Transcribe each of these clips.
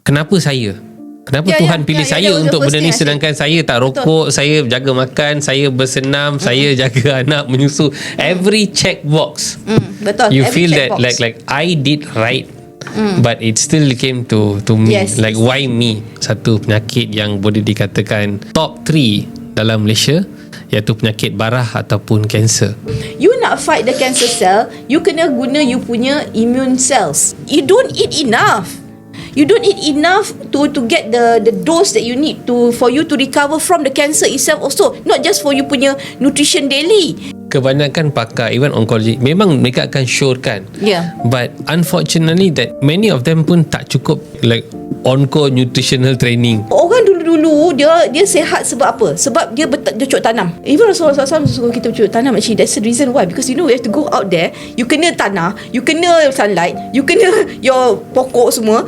kenapa saya? Kenapa Tuhan pilih saya untuk benda ni, sedangkan saya tak rokok, saya jaga makan, saya bersenam, saya jaga anak, menyusu, every check box. Betul. You every feel that box. like I did right. But it still came to me, like why me? Satu penyakit yang boleh dikatakan top 3 dalam Malaysia, iaitu penyakit barah ataupun kanser. You nak fight the cancer cell, you kena guna you punya immune cells. You don't eat enough. You don't eat enough to get the dose that you need for you to recover from the cancer itself also. Not just for you punya nutrition daily. Kebanyakan pakar, even oncology, memang mereka akan syorkan. But unfortunately that many of them pun tak cukup like onco nutritional training. Orang dulu-dulu dia sihat sebab apa? Sebab dia bercocok tanam. Even Rasulullah SAW suruh kita bercocok tanam. Actually that's the reason why. Because you have to go out there, you kena tanah, you kena sunlight, you kena your pokok semua.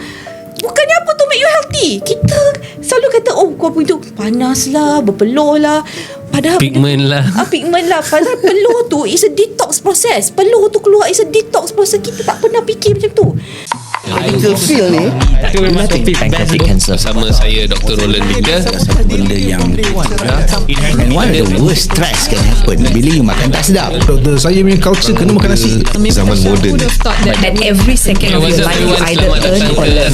Bukannya apa to make you healthy. Kita selalu kata, oh kau itu panas lah, berpeluh lah, padahal pigment lah. Padahal peluh tu is a detox process. Peluh tu keluar is a detox process. Kita tak pernah fikir macam tu. Physical feel ni itu memang topik best cancer. Bersama saya Dr. Roland Victor. Satu benda yang one of the worst stress can happen bila you makan tak sedap. Doktor, saya punya culture kena makan nasi. Zaman moden. That every second of your life you either earn or learn.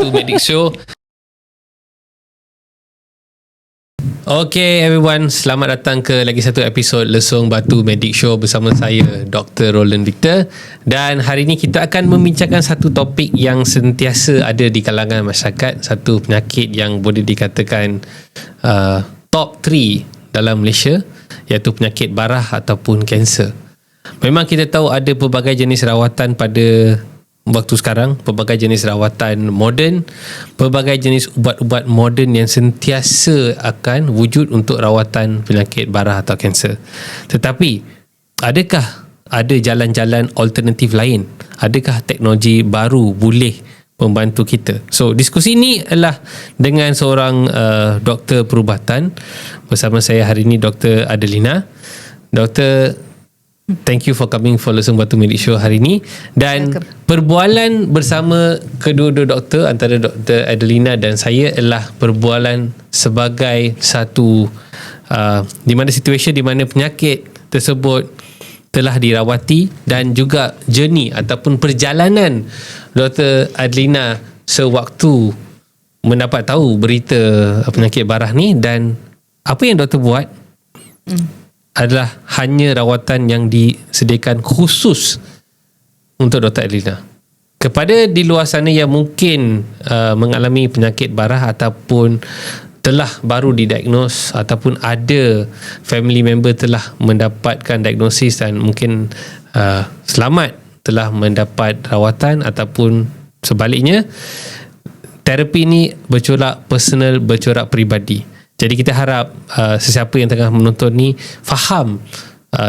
Batu Medik Show. Okay everyone, selamat datang ke lagi satu episod Leesung Batu Medik Show bersama saya Dr. Roland Victor. Dan hari ini kita akan membincangkan satu topik yang sentiasa ada di kalangan masyarakat, satu penyakit yang boleh dikatakan top 3 dalam Malaysia, iaitu penyakit barah ataupun kanser. Memang kita tahu ada pelbagai jenis rawatan pada waktu sekarang, pelbagai jenis rawatan moden, pelbagai jenis ubat-ubat moden yang sentiasa akan wujud untuk rawatan penyakit barah atau kanser. Tetapi adakah ada jalan-jalan alternatif lain? Adakah teknologi baru boleh membantu kita? So diskusi ini adalah dengan seorang doktor perubatan. Bersama saya hari ini Dr. Aadlina. Doktor, thank you for coming for Leesung Batu Medik Show hari ini. Dan perbualan bersama kedua-dua doktor, antara Dr. Adlina dan saya, adalah perbualan sebagai satu di mana situasi di mana penyakit tersebut telah dirawati, dan juga journey ataupun perjalanan Dr. Adlina sewaktu mendapat tahu berita penyakit barah ni, dan apa yang doktor buat adalah hanya rawatan yang disediakan khusus untuk Dr. Adlina. Kepada di luar sana yang mungkin mengalami penyakit barah ataupun telah baru didiagnos, ataupun ada family member telah mendapatkan diagnosis dan mungkin selamat telah mendapat rawatan, ataupun sebaliknya, terapi ni bercorak personal, bercorak peribadi. Jadi kita harap sesiapa yang tengah menonton ni faham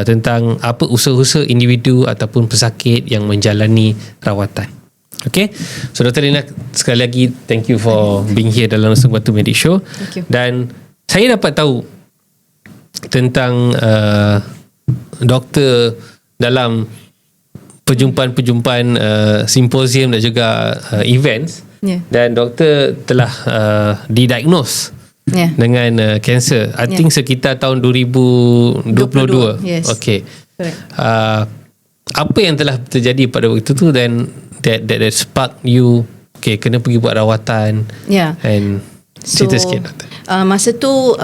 tentang apa usaha-usaha individu ataupun pesakit yang menjalani rawatan. Okay, so Dr. Adlina, sekali lagi thank you for being here dalam Leesung Batu Medik Show. Dan saya dapat tahu tentang doktor dalam perjumpaan-perjumpaan simposium dan juga events, dan doktor telah didiagnose dengan kanser. I think sekitar tahun 2022. Yes. Okay. Apa yang telah terjadi pada waktu tu, dan that spark you kena pergi buat rawatan? And cerita sikit doktor. Masa tu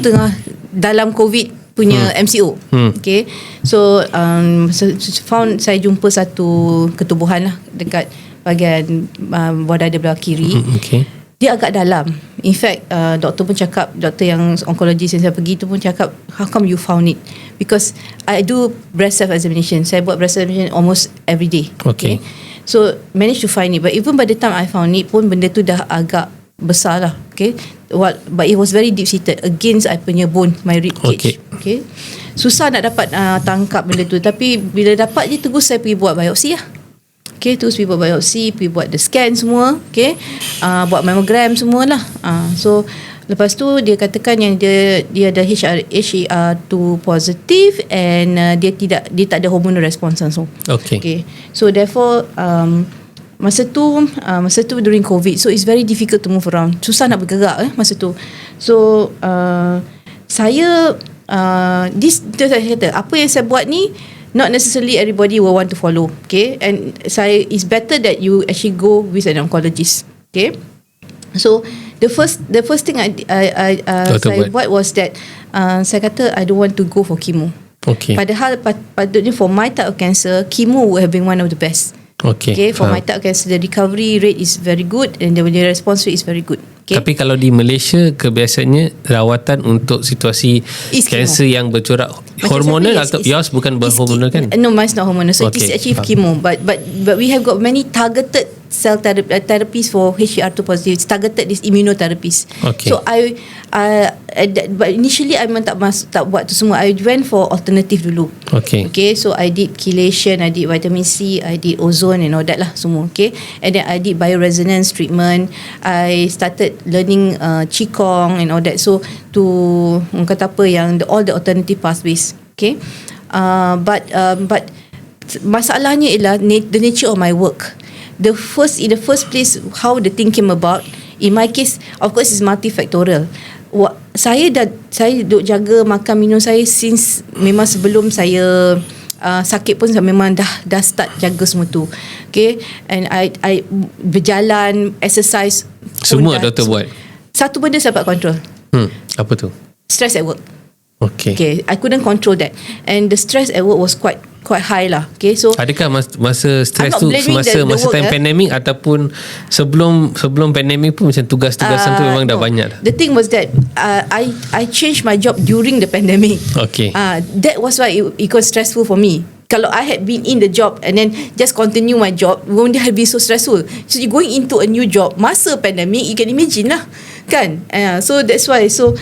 tengah dalam COVID punya MCO. Okay. So saya jumpa satu ketubuhan lah dekat bahagian bawah dada belah kiri. Okay. Dia agak dalam. In fact, doktor pun cakap, doktor yang onkologis yang saya pergi tu pun cakap, how come you found it? Because I do breast self-examination. Saya buat breast self-examination almost every day. Okay. So, managed to find it. But even by the time I found it pun, benda tu dah agak besar lah. Okay. But it was very deep-seated against I punya bone, my rib cage. Okay. Susah nak dapat tangkap benda tu. Tapi bila dapat je, terus saya pergi buat biopsi lah. Okay, terus pergi buat biopsi, pergi buat the scan semua, okay, buat mammogram semualah. So lepas tu dia katakan yang dia ada HER2 positif, and dia tak ada hormonal response langsung. Okay. So therefore masa tu during COVID, so it's very difficult to move around, susah nak bergerak masa tu. So saya saya kata apa yang saya buat ni not necessarily everybody will want to follow, okay, and it's better that you actually go with an oncologist, okay. So the first thing saya buat was that saya kata I don't want to go for chemo. Okay. Padahal patutnya for my type of cancer, chemo would have been one of the best. Okay, for my type of cancer, the recovery rate is very good and the response rate is very good. Okay. Tapi kalau di Malaysia kebiasaannya rawatan untuk situasi kanser yang bercorak hormonal atau yours bukan berhormonal kan? No, mine's not hormonal. So it is actually chemo. But we have got many targeted cell therapies for HER2 positive. It's targeted this immunotherapies. Okay. So but initially I memang tak buat tu semua. I went for alternative dulu. Okay. Okay, so I did chelation, I did vitamin C, I did ozone and all that lah semua. Okay, and then I did bioresonance treatment. I started learning qigong and all that. So to kata apa yang all the alternative pathways. Okay, but masalahnya ialah the nature of my work. In the first place, how the thing came about. In my case, of course, it's multifactorial. Saya duk jaga makan minum saya since memang sebelum saya sakit pun saya memang dah start jaga semua tu. Okay, and I berjalan, exercise. Semua doktor buat. Satu benda saya dapat control. Apa tu? Stress at work. Okay, I couldn't control that, and the stress at work was quite high lah. Okay, so adakah masa stres tu masa time pandemic ataupun sebelum pandemic pun macam tugas-tugasan tu memang dah banyak dah? The thing was that I changed my job during the pandemic. Okay. That was why it was stressful for me. Kalau I had been in the job and then just continue my job, wouldn't have been so stressful. So you going into a new job masa pandemic, you can imagine lah, kan? So that's why. So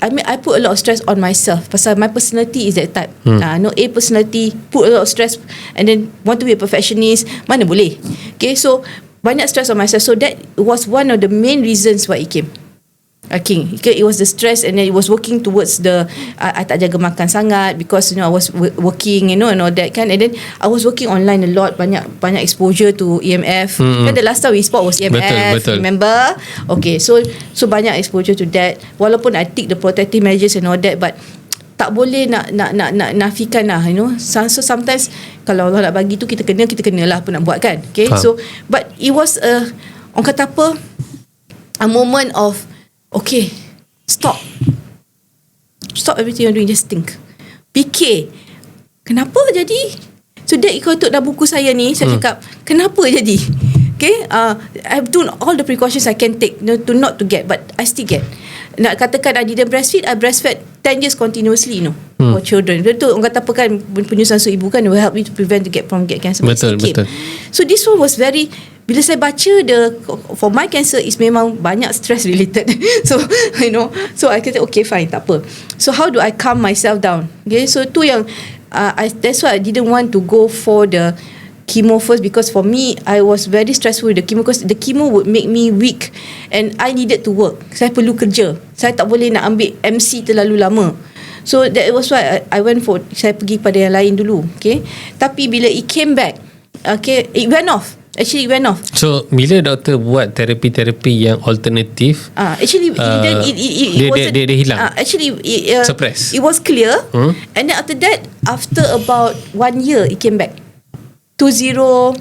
I put a lot of stress on myself pasal my personality is that type. A personality, put a lot of stress and then want to be a perfectionist, mana boleh. Okay, so banyak stress on myself. So that was one of the main reasons why it came. It was the stress, and then it was working towards I tak jaga makan sangat because I was working and all that kan, and then I was working online a lot, banyak exposure to EMF. Kan the last time we spoke was EMF, betul. remember? Okay, so banyak exposure to that. Walaupun I take the protective measures and all that, but tak boleh nak nafikan lah, So sometimes kalau Allah nak bagi tu kita kena lah apa nak buat kan. Okay, so but it was orang kata apa, a moment of okay, stop everything you're doing, just think, fikir kenapa jadi. So that ikut dalam buku saya ni, saya cakap kenapa jadi. Okay, I've done all the precautions I can take to not to get, but I still get. Nak katakan I didn't breastfeed, I breastfed 10 years continuously for children. Itu orang kata apa kan, penyusuan susu ibu kan will help you to prevent to get cancer. Betul. So this one was very, bila saya baca for my cancer is memang banyak stress related. So so I kata okay fine, tak apa. So how do I calm myself down? Okay, so tu yang that's why I didn't want to go for the chemo first, because for me I was very stressful with the chemo, because the chemo would make me weak and I needed to work. Saya perlu kerja, saya tak boleh nak ambil MC terlalu lama. So that was why I went for, saya pergi pada yang lain dulu. Okay, tapi bila it came back, okay, it went off. Actually it went off. So bila doktor buat terapi yang alternatif, actually dia hilang. Actually suppress. It was clear. And then after that, after about 1 year it came back. 2023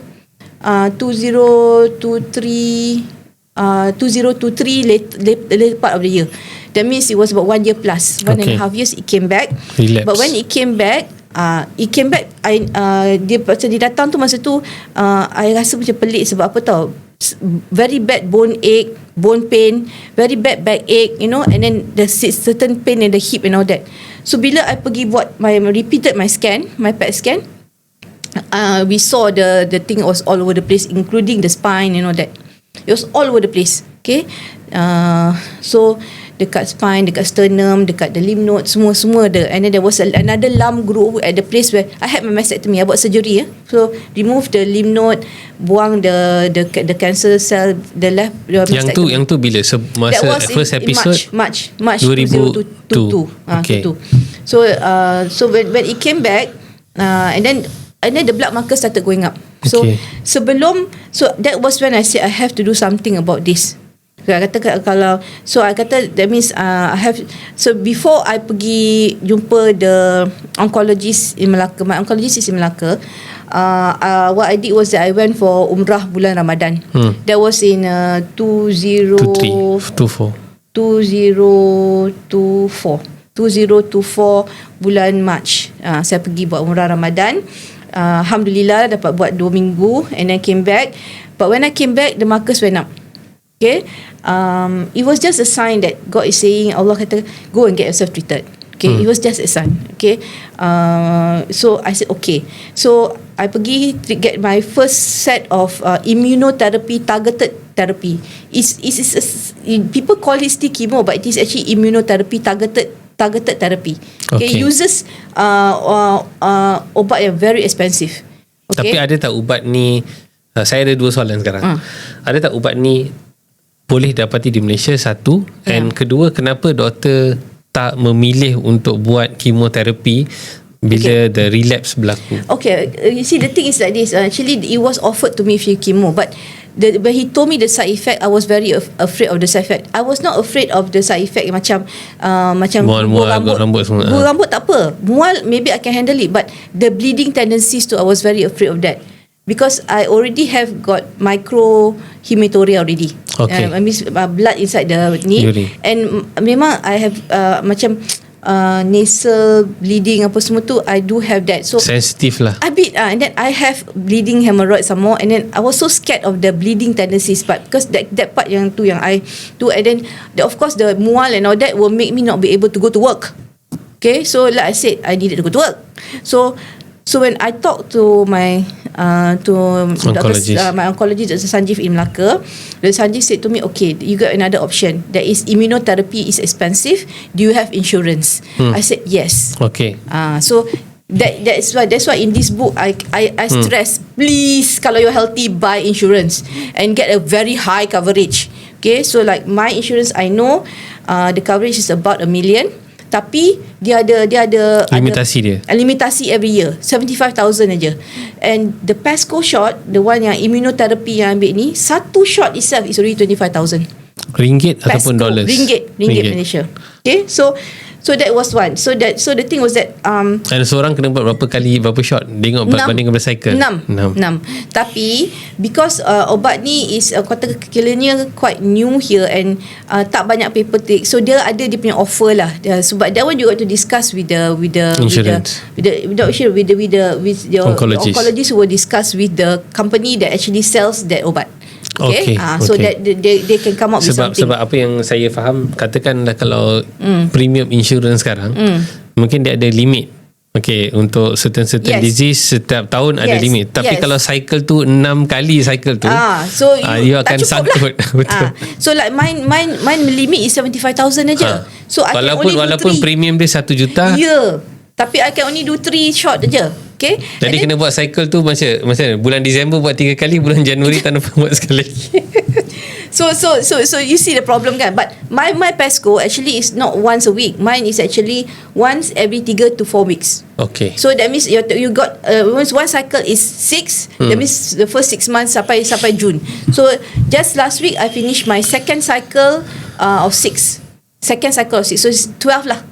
later part of the year. That means it was about 1 year plus, 1.5 years it came back. Relapse. But when it came back, dia datang tu masa tu, I rasa macam pelik sebab apa tau, very bad bone ache, bone pain, very bad back ache, and then the certain pain in the hip and all that. So bila I pergi buat repeated my PET scan, we saw the thing was all over the place, including the spine and all that. It was all over the place. Okay, so dekat spine, dekat sternum, dekat the lymph node, semua ada. And then there was another lump grew at the place where I had my mastectomy. I buat surgery. So remove the lymph node, buang the cancer cell, the left. Yang tu bila masa first episode March 2022. Okay. So when it came back, and then the blood marker started going up. So Okay. so that was when I said I have to do something about this. I kata kalau, so I kata that means I have, so before I pergi jumpa the oncologist in Melaka, my oncologist is in Melaka, what I did was that I went for umrah bulan Ramadan. That was in 2024 bulan March. Saya pergi buat umrah Ramadan. Alhamdulillah dapat buat 2 minggu and then came back. But when I came back, the markers went up. Okay, it was just a sign that God is saying, Allah kata, go and get yourself treated. Okay, it was just a sign. Okay, so I said okay. So I pergi get my first set of immunotherapy, targeted therapy. People call it still chemo, but it is actually immunotherapy, targeted therapy. Okay, uses ubat yang very expensive. Okay? Tapi ada tak ubat ni, saya ada 2 soalan sekarang. Ada tak ubat ni boleh dapati di Malaysia, satu, and kedua, kenapa doktor tak memilih untuk buat kemoterapi bila the relapse berlaku? Okay, you see the thing is like this. Actually, it was offered to me free chemo, but when he told me the side effect, I was very afraid of the side effect. I was not afraid of the side effect macam mual rambut semua. Buah rambut tak apa. Mual maybe I can handle it, but the bleeding tendencies tu, I was very afraid of that. Because I already have got microhematuria already. Okay. I mean blood inside the knee. Urine. And memang I have macam nasal bleeding apa semua tu, I do have that. So sensitif lah. a bit and then I have bleeding hemorrhoid some more, and then I was so scared of the bleeding tendencies, but because that part yang tu yang I do, and then of course the mual and all that will make me not be able to go to work. Okay, so like I said, I needed to go to work. So when I talked to my oncologist, my oncologist, Dr. Sanjeev in Melaka, Dr. Sanjeev said to me, okay, you got another option. That is immunotherapy is expensive. Do you have insurance? I said yes. Okay. So that's why in this book I stress, please, kalau you're healthy, buy insurance and get a very high coverage. Okay, so like my insurance, I know the coverage is about 1 million. Tapi dia ada limitasi every year 75,000 aja. And the Pasco shot, the one yang immunotherapy yang ambil ni, satu shot itself is already 25,000 ringgit ataupun dollars. Ringgit Malaysia. Okay, so that was one. So the thing was that dan seorang kena buat berapa shot? Tengok banding bercycle. 6. Tapi because obat ni is kiranya quite new here and tak banyak paper take, so dia ada dia punya offer lah. Sebab that one you got to discuss with the insurance, with the oncologist who will discuss with the company that actually sells that obat. Okay. So that they can come up with something. Sebab apa yang saya faham, katakanlah kalau premium insurance sekarang, mungkin dia ada limit. Okay, untuk certain disease setiap tahun ada limit. Tapi kalau cycle tu 6 kali cycle tu, so you akan sangkut. Betul. So like mine limit is 75,000 aja. So I walaupun premium dia 1 juta. Yeah. Tapi I can only do 3 shot aja. Okay. Jadi kena buat cycle tu macam bulan Disember buat 3 kali, bulan Januari tak nampak buat sekali lagi. So you see the problem kan. But my Pasco actually is not once a week. Mine is actually once every 3 to 4 weeks. Okay. So that means you got once one cycle is 6. That means the first 6 months sampai June. So just last week I finished my second cycle of 6. Second cycle of 6. So it's 12 lah.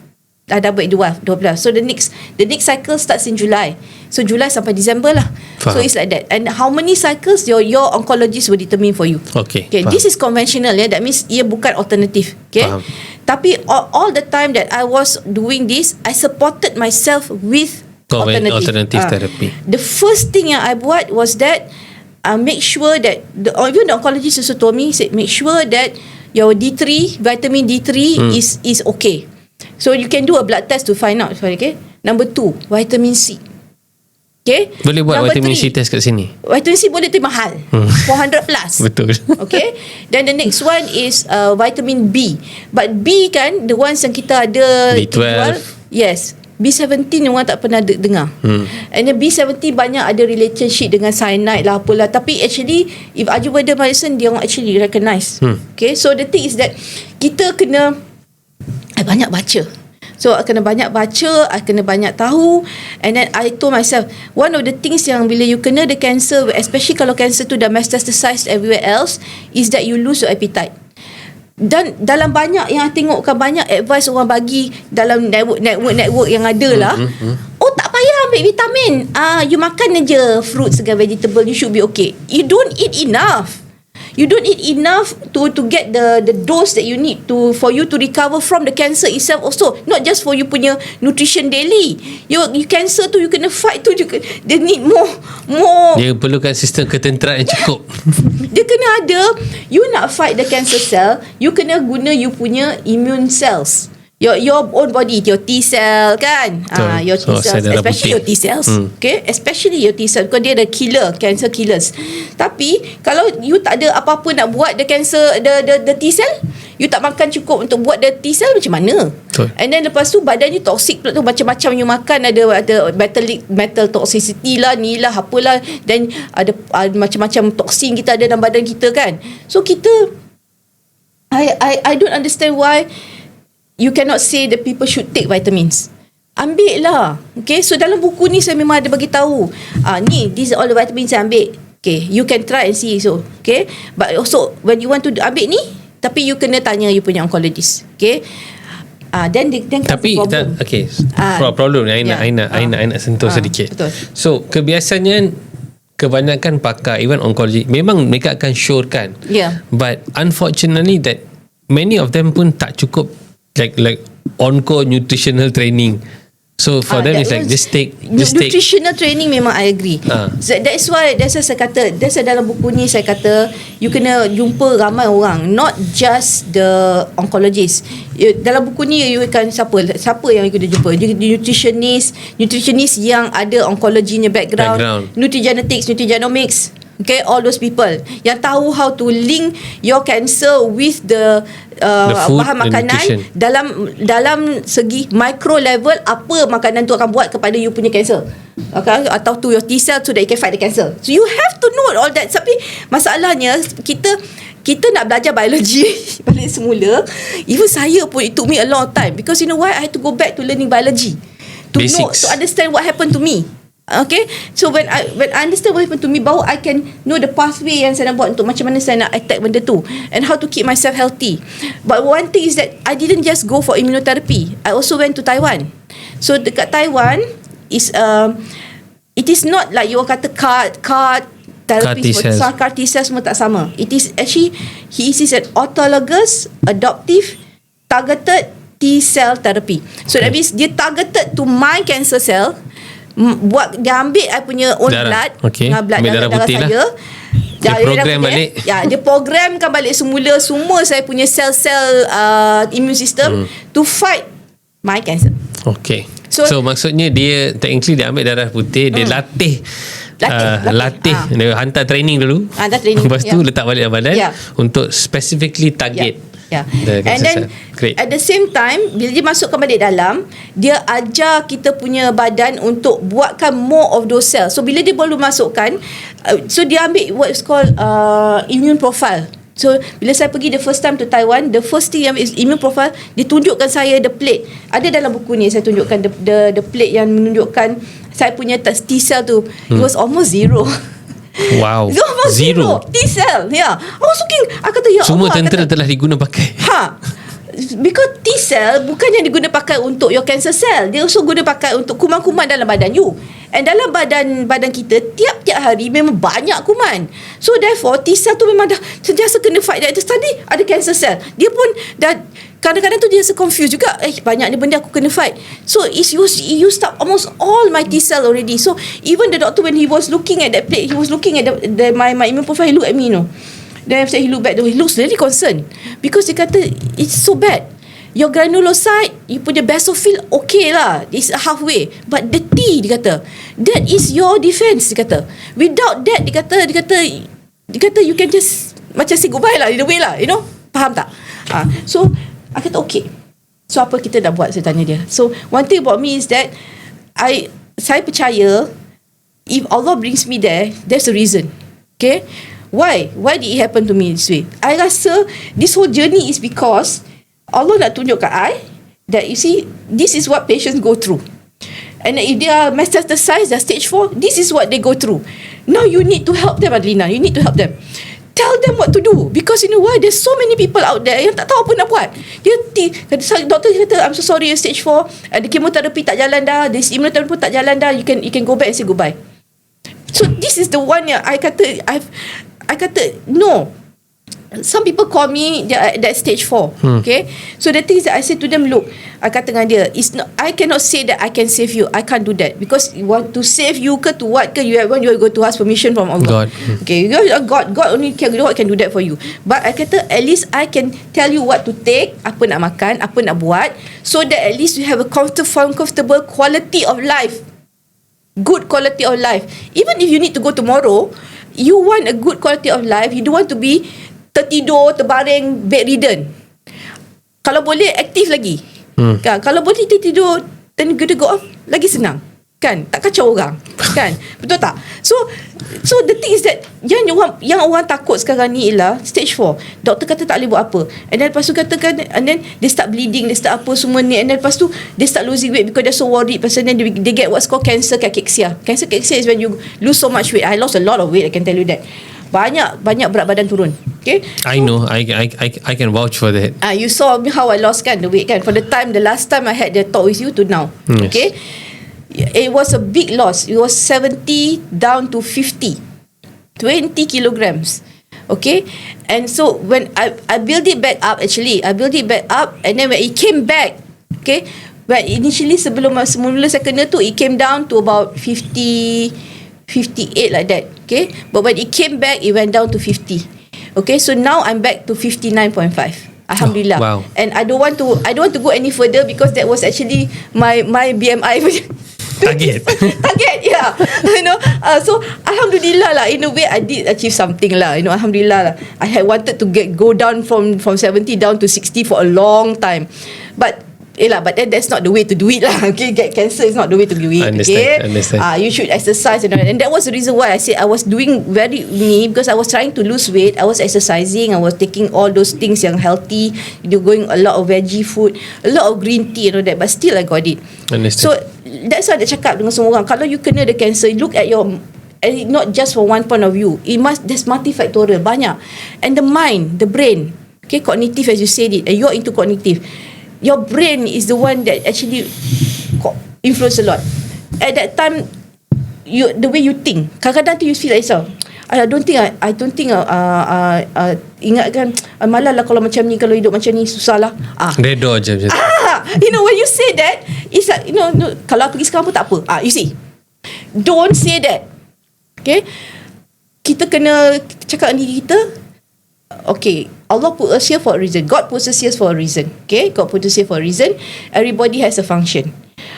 Dah double 12. So the next cycle starts in July. So July sampai December lah. Faham. So it's like that. And how many cycles your oncologist will determine for you. Okay. This is conventional, yeah. That means ia bukan alternatif. Okay. Faham. Tapi all the time that I was doing this, I supported myself with alternative therapy. The first thing yang I buat was that make sure that even the oncologist also told me, said make sure that your D3, vitamin D3 is okay. So you can do a blood test to find out. Okay. Number 2, vitamin C. Okay. Boleh buat vitamin C test kat sini. Vitamin C boleh, tapi mahal. 400 plus. Betul. Okay. Then the next one is vitamin B. But B kan, the ones yang kita ada B12. Yes. B17 orang tak pernah dengar. And then B17 banyak ada relationship dengan cyanide lah apalah. Tapi actually if Ayurveda medicine, dia orang actually recognize. Okay. So the thing is that kita kena banyak baca. So I kena banyak baca, I kena banyak tahu. And then I told myself, one of the things yang bila you kena the cancer, especially kalau cancer tu dah metastasized everywhere else, is that you lose your appetite. Dan dalam banyak yang tengokkan, banyak advice orang bagi dalam network yang ada lah, oh tak payah ambil vitamin, you makan je fruits dengan vegetable, you should be okay. You don't eat enough. You don't eat enough to get the dose that you need to for you to recover from the cancer itself also. Not just for you punya nutrition daily. You cancer tu you kena fight tu juga. They need more. Dia perlukan sistem ketenteraan yang cukup. Dia kena ada. You nak fight the cancer cell, you kena guna you punya immune cells. Your own body, your T cell kan, your T cells, especially your T cells, okay, especially your T cells, because dia ada killer, cancer killers. Tapi kalau you tak ada apa-apa nak buat the cancer, the T cell, you tak makan cukup untuk buat the T cell, macam mana? Betul. And then lepas tu badan you toxic pula tu, macam-macam you makan, ada metal toxicity lah, ni lah, apalah, dan ada macam-macam toksin kita ada dalam badan kita kan. So kita, I don't understand why you cannot say that people should take vitamins. Ambil lah. Okay, so dalam buku ni saya memang ada bagi tahu. Ni, these are all the vitamins saya ambil. Okay, you can try and see. So, okay. But also, when you want to ambil ni, tapi you kena tanya you punya oncologist. Okay. Then tapi problem. Okay, problem ni I nak sentuh sedikit. Betul. So, kebiasaannya kebanyakan pakar, even oncology, memang mereka akan syorkan. Yeah. But unfortunately that many of them pun tak cukup like on-call nutritional training. So for them it's like just take nutritional training. Memang I agree. So that's why saya kata, dalam buku ni saya kata you kena jumpa ramai orang, not just the oncologist. Dalam buku ni you akan siapa yang you kena jumpa, nutritionist yang ada oncology-nya background. Nutrigenetics, nutrigenomics. Okay, all those people yang tahu how to link your cancer with the food, bahan makanan dalam segi micro level, apa makanan tu akan buat kepada you punya cancer, okay, atau to your T cell so that you can fight the cancer. So you have to know all that. Tapi masalahnya kita nak belajar biologi balik semula. Even saya pun, it took me a long time, because you know why, I had to go back to learning biology to Basics. know, to understand what happened to me. Okay, so when I understand what happened to me, baru I can know the pathway yang saya nak buat untuk macam mana saya nak attack benda tu, and how to keep myself healthy. But one thing is that I didn't just go for immunotherapy. I also went to Taiwan. So dekat Taiwan is it is not like you kata CAR therapy, CAR T cells semua tak sama. It is actually he is an autologous adoptive targeted T cell therapy. So that means dia targeted to my cancer cell. Buat dia ambil I punya own blood, blood darah saya lah. Dia program balik. Dia programkan balik semula semua saya punya sel-sel immune system to fight my cancer. Okay. So maksudnya dia technically dia ambil darah putih, dia latih. Dia hantar training dulu. Lepas tu letak balik dalam badan untuk specifically target. And then at the same time, bila dia masukkan balik dalam, dia ajar kita punya badan untuk buatkan more of those cells. So bila dia baru masukkan, so dia ambil what is called immune profile. So bila saya pergi the first time to Taiwan, the first thing yang is immune profile, dia tunjukkan saya the plate. Ada dalam buku ni saya tunjukkan the plate yang menunjukkan saya punya T cell tu. It was almost zero. Wow. Zero T cell. I was looking, I kata ya semua Allah, tentera telah digunakan pakai. Because T cell bukan yang digunakan pakai untuk your cancer cell, dia also guna pakai untuk kuman-kuman dalam badan you. And dalam badan kita tiap-tiap hari memang banyak kuman. So therefore T cell tu memang dah sentiasa kena fight that. Tadi ada cancer cell, dia pun dah kadang-kadang tu dia rasa confused juga, banyak ni benda aku kena fight. So he used up almost all my T cell already. So even the doctor, when he was looking at that plate, he was looking at my immune profile, he looked at me, Then after he looked back, he looks really concerned, because dia kata it's so bad. Your granulocyte, you punya basophil okay lah, it's halfway, but the T, dia kata, that is your defense, dia kata. Without that, dia kata you can just macam say goodbye lah, in a way lah, faham tak? So I kata okay. So apa kita dah buat, saya tanya dia. So one thing about me is that saya percaya if Allah brings me there, there's a reason. Okay, why did it happen to me this way? I rasa this whole journey is because Allah nak tunjuk kat I, that you see, this is what patients go through. And if they are metastasized, they're stage 4, this is what they go through. Now you need to help them, Adlina. You need to help them. Tell them what to do. Because you know why? There's so many people out there yang tak tahu apa nak buat. Doktor kata, I'm so sorry, stage 4. The chemotherapy tak jalan dah. This immunotherapy pun tak jalan dah. You can go back and say goodbye. So this is the one yang I kata no. Some people call me at that stage 4. Okay. So the thing is that I say to them, look, I kata dengan dia, I cannot say that I can save you. I can't do that. Because you want to save you ke to what ke, you go to ask permission from Allah. God. Okay. God only can do that for you. But I kata, at least I can tell you what to take, apa nak makan, apa nak buat, so that at least you have a comfortable quality of life. Good quality of life. Even if you need to go tomorrow, you want a good quality of life. You don't want to be tertidur, terbaring, bedridden. Kalau boleh aktif lagi. Kan? Kalau boleh tertidur then go off, lagi senang. Kan? Tak kacau orang. Kan? Betul tak? So the thing is that yang orang takut sekarang ni ialah stage 4. Doktor kata tak boleh buat apa. And then lepas tu katakan, and then they start bleeding, they start apa semua ni, and then lepas tu they start losing weight because they're so worried. Pasal then they get what's called cancer cachexia. Cancer cachexia is when you lose so much weight. I lost a lot of weight, I can tell you that. Banyak berat badan turun. Okay, I know. I can vouch for that. You saw how I lost kan, the weight kan, for the last time I had the talk with you to now. Yes. Okay, it was a big loss. It was 70 down to 50, 20 kilograms. Okay, and so when I build it back up, and then when it came back, okay, when initially semula saya kena tu, it came down to about 58 like that. Okay, but when it came back, it went down to 50. Okay, so now I'm back to 59.5. Alhamdulillah. Wow. And I don't want to go any further because that was actually my BMI target. Yeah. So Alhamdulillah lah, in a way I did achieve something lah. Alhamdulillah lah. I had wanted to go down from 70 down to 60 for a long time, but then that's not the way to do it lah. Okay, get cancer is not the way to do it. Understand. You should exercise, and that was the reason why I said I was doing because I was trying to lose weight. I was exercising, I was taking all those things yang healthy, going a lot of veggie food, a lot of green tea and all that, but still I got it. Understand. So that's why I cakap dengan semua orang, kalau you kena the cancer, look at your, and not just from one point of view. There's multifactorial, banyak. And the mind, the brain, okay, cognitive as you said it, and you're into cognitive. Your brain is the one that actually influence a lot. At that time, the way you think, kadang-kadang tu you feel like yourself, I don't think ingatkan, malah lah kalau macam ni, kalau hidup macam ni susah lah. Redor je macam tu. When you say that, it's like, kalau pergi sekarang pun tak apa. You see, don't say that. Okay, kita kena cakap dengan diri kita, okay, Allah put us here for a reason. God puts us here for a reason. Okay, God put us here for a reason. Everybody has a function.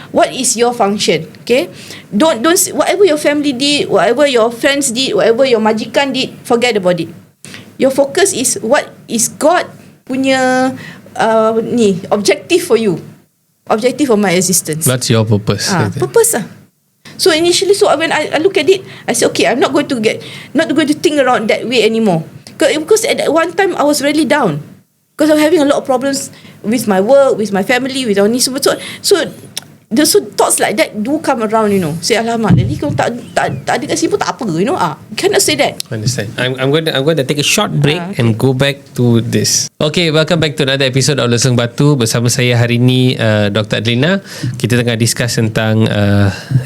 What is your function? Okay, don't whatever your family did, whatever your friends did, whatever your majikan did, forget about it. Your focus is what is God punya objective for you, objective of my existence. What's your purpose? Purpose lah. So initially, when I look at it, I say, okay, I'm not going to think around that way anymore. Because at that one time I was really down because I'm having a lot of problems with my work, with my family, with all this. So thoughts like that do come around, Say, alamak, jadi kalau tak ada kat sini pun tak apa, cannot say that. Understand. I'm going to take a short break and go back to this. Okay, welcome back to another episode of Leesung Batu. Bersama saya hari ni Dr. Adlina. Kita tengah discuss tentang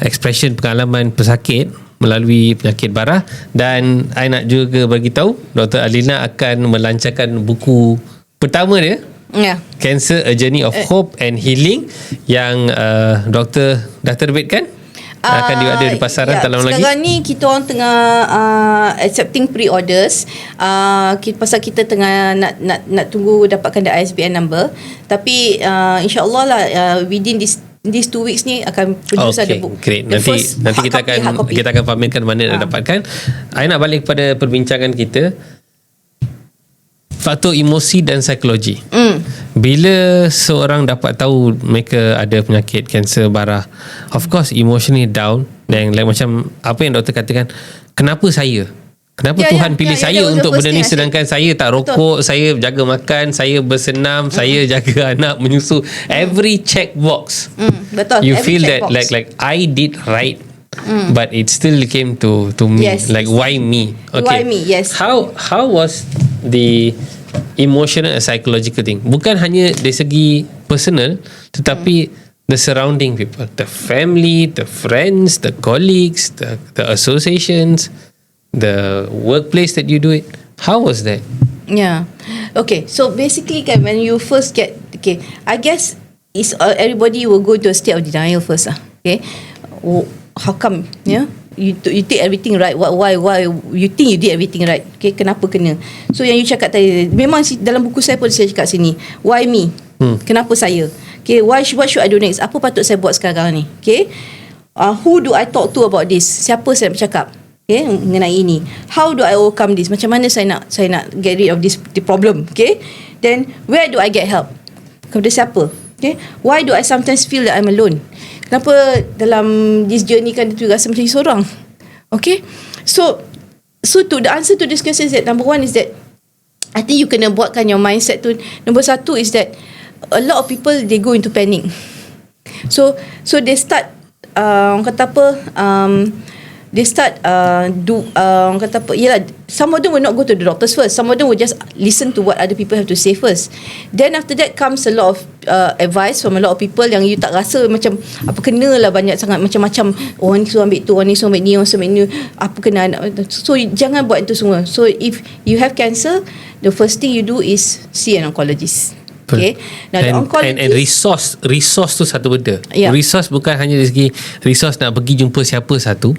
expression pengalaman pesakit melalui penyakit barah, dan I nak juga bagi tahu Dr. Adlina akan melancarkan buku pertama dia, Cancer, A Journey of Hope and Healing, yang doktor dah terbitkan, akan ada di pasaran tak lama lagi. Sekarang ni kita orang tengah accepting pre-orders, pasal kita tengah nak tunggu dapatkan the ISBN number, tapi insyaAllah lah within these 2 weeks ni akan produce ada buku. Great. Nanti kita akan pamerkan mana nak dapatkan. I nak balik kepada perbincangan kita, faktor emosi dan psikologi. Bila seorang dapat tahu mereka ada penyakit kanser barah, of course emotionally down, dan macam apa yang doktor katakan, kenapa saya? Kenapa Tuhan pilih saya untuk benda ni sedangkan saya tak rokok, saya jaga makan, saya bersenam, saya jaga anak, menyusu, every check box. Betul. You every feel that box. like I did right, but it still came to me. Yes. Like why me? Why me? Yes. How was the emotional and psychological thing? Bukan hanya dari segi personal, tetapi the surrounding people, the family, the friends, the colleagues, the associations, the workplace that you do it. How was that? Yeah. Okay. So basically, when you first get, I guess it's everybody will go to a state of denial first. Okay. How come? Yeah. You take everything right. Why you think you did everything right? Okay. Kenapa kena? So yang you cakap tadi, memang dalam buku saya pun saya cakap sini. Why me? Kenapa saya? Okay. What should I do next? Apa patut saya buat sekarang ni? Okay. Who do I talk to about this? Siapa saya bercakap? Okay, mengenai ini. How do I overcome this? Macam mana saya nak get rid of the problem? Okay. Then where do I get help? Kepada siapa? Okay. Why do I sometimes feel that I'm alone? Kenapa dalam this journey kan dia rasa macam seorang? Okay. So to the answer to this question is that number one is that I think you kena buatkan your mindset tu. Number satu is that a lot of people they go into panic. So they start orang kata apa they start orang kata apa, yelah, some of them will not go to the doctors first, some of them will just listen to what other people have to say first, then after that comes a lot of advice from a lot of people yang you tak rasa macam apa kena lah, banyak sangat macam-macam, orang ni suruh ambil tu, orang ni suruh ambil ni, orang suruh ambil ni, apa kena. So jangan buat itu semua. So if you have cancer, the first thing you do is see an oncologist. Okay. Now the oncologist and resource tu satu benda. Resource bukan hanya dari segi resource nak pergi jumpa siapa satu.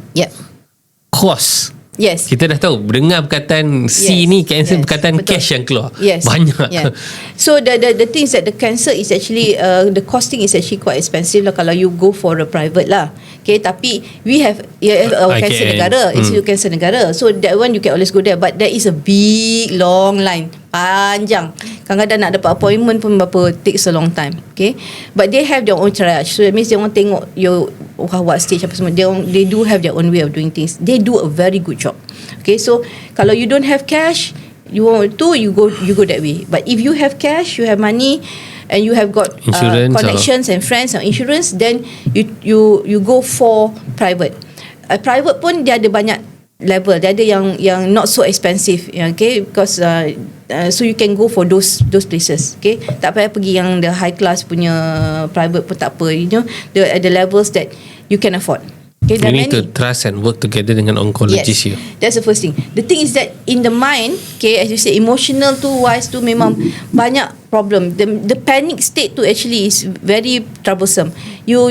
Cost. Yes. Kita dah tahu dengar perkataan C ni cancer, perkataan betul. Cash yang keluar. Banyak. So the thing is that the cancer is actually the costing is actually quite expensive lah kalau you go for a private lah. Okay, tapi we have cancer negara, institut cancer negara. So that one you can always go there, but there is a big long line, panjang. Kadang-kadang nak dapat appointment pun takes a long time. Okay, but they have their own triage. So that means they want tengok you what stage apa semua. They do have their own way of doing things. They do a very good job. Okay, so kalau you don't have cash, you want to you go that way. But if you have cash, you have money, and you have got connections and friends and insurance, then you go for private. Private pun dia ada banyak level. Dia ada yang not so expensive, okay, because so you can go for those places. Okay, tak payah pergi yang the high class punya private pun tak apa. You know, the levels that you can afford. Okay, you need to trust and work together dengan oncologist. Yes, that's the first thing. The thing is that in the mind, okay, as you say, emotional tu wise tu memang banyak problem. The panic state tu actually is very troublesome. You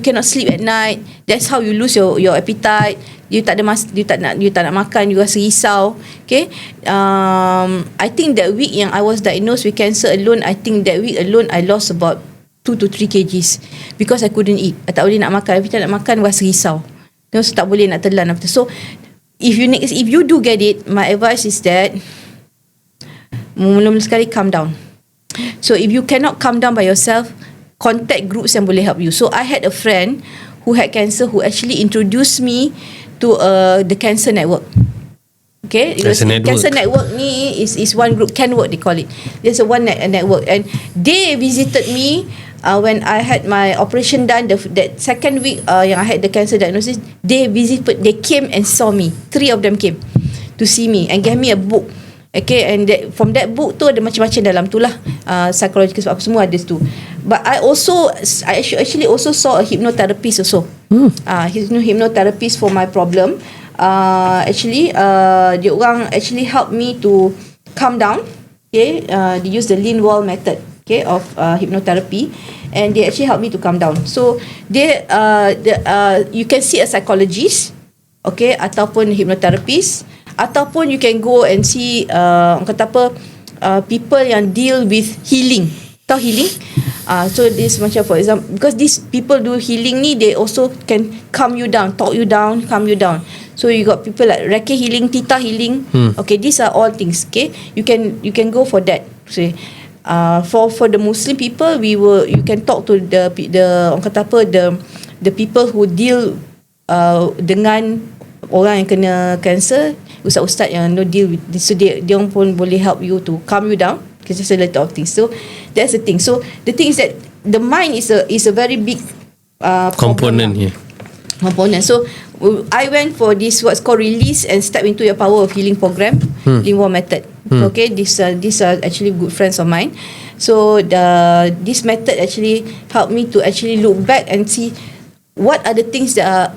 cannot sleep at night. That's how you lose your appetite. You tak nak makan, you rasa risau. Okay, I think that week yang I was diagnosed with cancer alone, I think that week alone I lost about 2 to 3 kgs because I couldn't eat. I tak boleh nak makan. Every time nak makan rasa risau. So tak boleh nak telan after. So if you do get it, my advice is that mula-mula sekali calm down. So if you cannot calm down by yourself, contact groups yang boleh help you. So I had a friend who had cancer who actually introduced me to the cancer network. Okay, cancer network ni is one group, can work they call it. There's a one network, and they visited me when I had my operation done. That second week yang I had the cancer diagnosis, they came and saw me. 3 of them came to see me and gave me a book. Okay, and from that book tu ada macam-macam dalam tu lah, psychological apa semua ada tu. But I actually also saw a hypnotherapist also. Hypnotherapist for my problem. Dia orang actually help me to calm down. Okay, they use the lean wall method, okay, of hypnotherapy, and they actually help me to calm down. So you can see a psychologist, okay, ataupun hypnotherapist, ataupun you can go and see kata apa, people yang deal with healing. Tahu healing? So this macam for example, because these people do healing ni, they also can calm you down, talk you down, calm you down. So you got people like Reiki healing, Theta healing. Okay, these are all things. Okay, you can go for that. So, for the Muslim people, you can talk to the orang kata apa, the people who deal dengan orang yang kena kanser, ustaz-ustaz yang deal with this, so dia pun boleh help you to calm you down, because there's a lot of things. So that's the thing. So the thing is that the mind is a very big component here. Component. So I went for this what's called release and step into your power of healing program, Lingua method. Okay, these are actually good friends of mine. So this method actually helped me to actually look back and see what are the things that are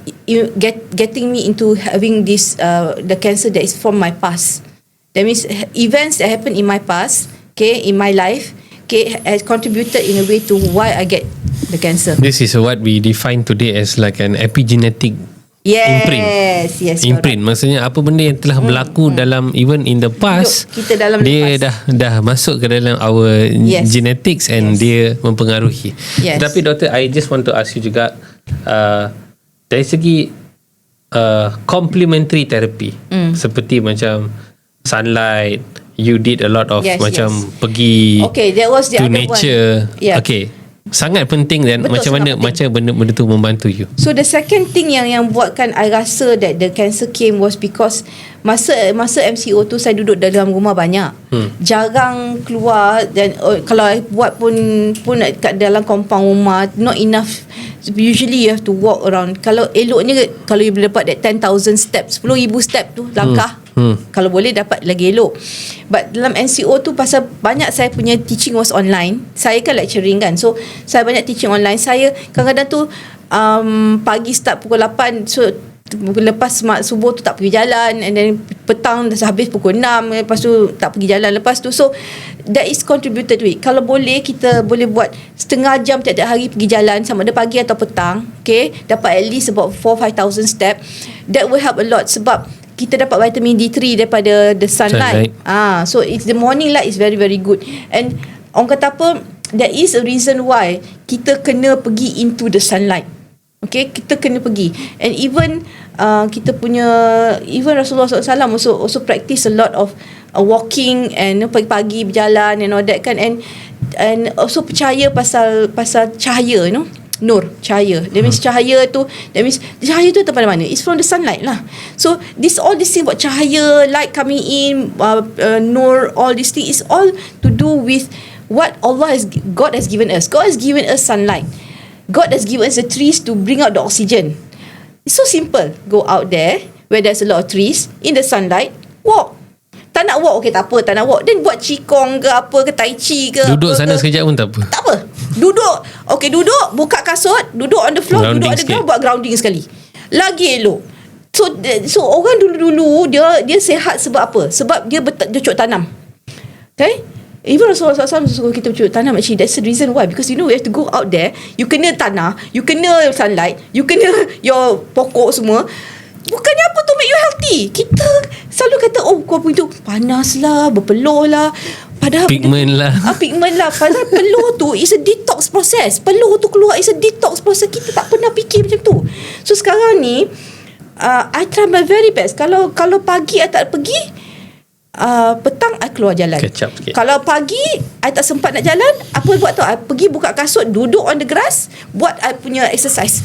getting me into having this the cancer that is from my past. That means events that happened in my past, okay, in my life, okay, has contributed in a way to why I get the cancer. This is what we define today as like an epigenetic imprint. Yes, imprint. Maksudnya apa benda yang telah berlaku dalam even in the past, kita dalam dia dah masuk ke dalam our genetics and dia mempengaruhi. Tetapi doktor, I just want to ask you juga dari segi complementary therapy, seperti macam sunlight, you did a lot of pergi to nature. Okay, sangat penting dan macam mana benda tu membantu you. So the second thing yang buatkan I rasa that the cancer came was because masa MCO tu saya duduk dalam rumah banyak, jarang keluar, dan kalau I buat pun kat dalam compound rumah, not enough. Usually you have to walk around. Kalau eloknya, kalau you boleh dapat that 10,000 steps, 10,000 step tu langkah, kalau boleh dapat lagi elok. But dalam MCO tu, pasal banyak saya punya teaching was online, saya kan lecturing kan, so saya banyak teaching online. Saya kadang-kadang tu pagi start pukul 8, so lepas subuh tu tak pergi jalan, and then petang dah habis pukul 6, lepas tu tak pergi jalan lepas tu. So that is contributed to it. Kalau boleh, kita boleh buat setengah jam tiap-tiap hari pergi jalan, sama ada pagi atau petang, okay, dapat at least about 4-5,000 step. That will help a lot, sebab kita dapat vitamin D3 daripada the sunlight. So it's the morning light is very very good. And orang kata apa, there is a reason why kita kena pergi into the sunlight. Okay, kita kena pergi. And even kita punya, even Rasulullah SAW also practice a lot of walking and pagi-pagi berjalan and all that kan, and also percaya pasal cahaya, you know, nur, cahaya. That means cahaya tu daripada mana? It's from the sunlight lah. So all this thing about cahaya, light coming in, nur, all this thing is all to do with what God has given us. God has given us sunlight. God has given us the trees to bring out the oxygen. It's so simple. Go out there where there's a lot of trees, in the sunlight, walk. Tak nak walk, okay, tak apa, tak nak walk. Then buat qigong ke apa ke, tai chi ke, duduk sana sekejap pun tak apa. Tak apa. Duduk. Okay, duduk, buka kasut, duduk on the floor, grounding, duduk on the ground, buat grounding sekali. Lagi elok. So orang dulu dia sihat sebab apa? Sebab dia cocok tanam. Okay? Even Rasulullah SAW suruh kita bercocok tanam. Actually, that's the reason why. Because you know, we have to go out there, you kena tanah, you kena sunlight, you kena your pokok semua. Bukannya apa to make you healthy. Kita selalu kata, oh kau itu panas lah, berpeluh lah, padahal pigment lah. Padahal peluh tu is a detox process. Peluh tu keluar is a detox process. Kita tak pernah fikir macam tu. So sekarang ni I try my very best. Kalau pagi I tak pergi, petang I keluar jalan. Kalau pagi I tak sempat nak jalan, apa buat tu? I pergi buka kasut, duduk on the grass, buat I punya exercise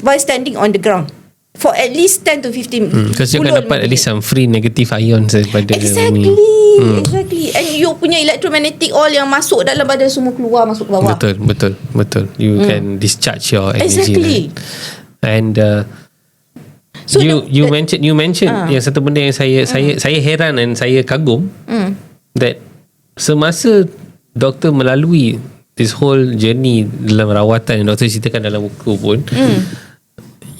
by standing on the ground for at least 10 to 15 minutes. Because you akan dapat at least some free negative ions daripada Exactly. And you punya electromagnetic all yang masuk dalam badan semua keluar, masuk ke bawah. Betul. You can discharge your energy. Exactly. And so you mentioned yang satu benda yang saya heran dan saya kagum, that semasa doktor melalui this whole journey dalam rawatan yang doktor ceritakan dalam buku pun,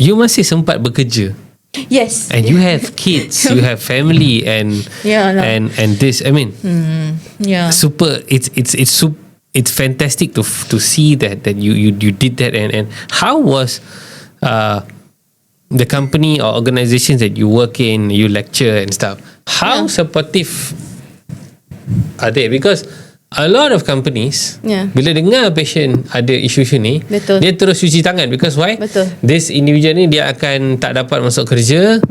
you masih sempat bekerja. Yes. And you have kids, you have family, and this, I mean, super. It's fantastic to see that you did that, and how was the company or organizations that you work in, you lecture and stuff, how supportive are they? Because a lot of companies, bila dengar patient ada isu-isu ni, dia terus cuci tangan. Because why? This individual ni dia akan tak dapat masuk kerja,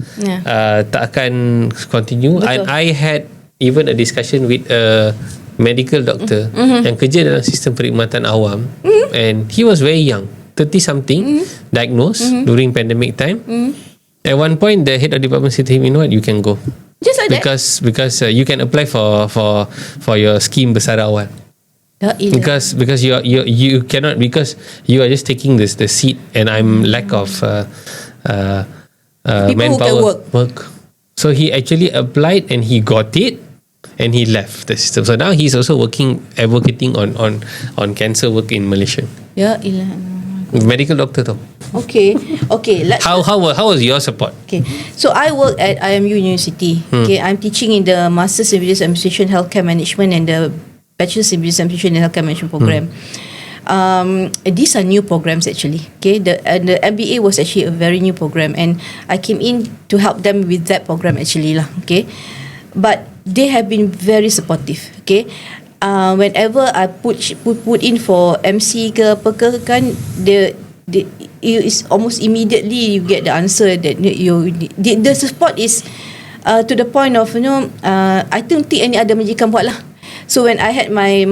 tak akan continue. And I had even a discussion with a medical doctor yang kerja dalam sistem perkhidmatan awam, and he was very young, 30 something, diagnosed during pandemic time, At one point, the head of department said to him, "You know what? You can go Just like because you can apply for your scheme bersara awal." that. Because you cannot, because you are just taking the seat, and I'm lack of People who can work. So he actually applied and he got it, and he left the system. So now he's also advocating on cancer work in Malaysia. Ya ilah. Medical doctor tau. Okay. How was your support? Okay, so I work at IMU University. Okay, I'm teaching in the Masters in Business Administration, Healthcare Management, and the Bachelor's in Business Administration and Healthcare Management program. These are new programs actually. Okay, the MBA was actually a very new program, and I came in to help them with that program actually lah. Okay, but they have been very supportive. Okay. Whenever I put in for MC ke apa ke kan, it's almost immediately you get the answer that the support is to the point of I don't think any other majikan buat lah. So when I had my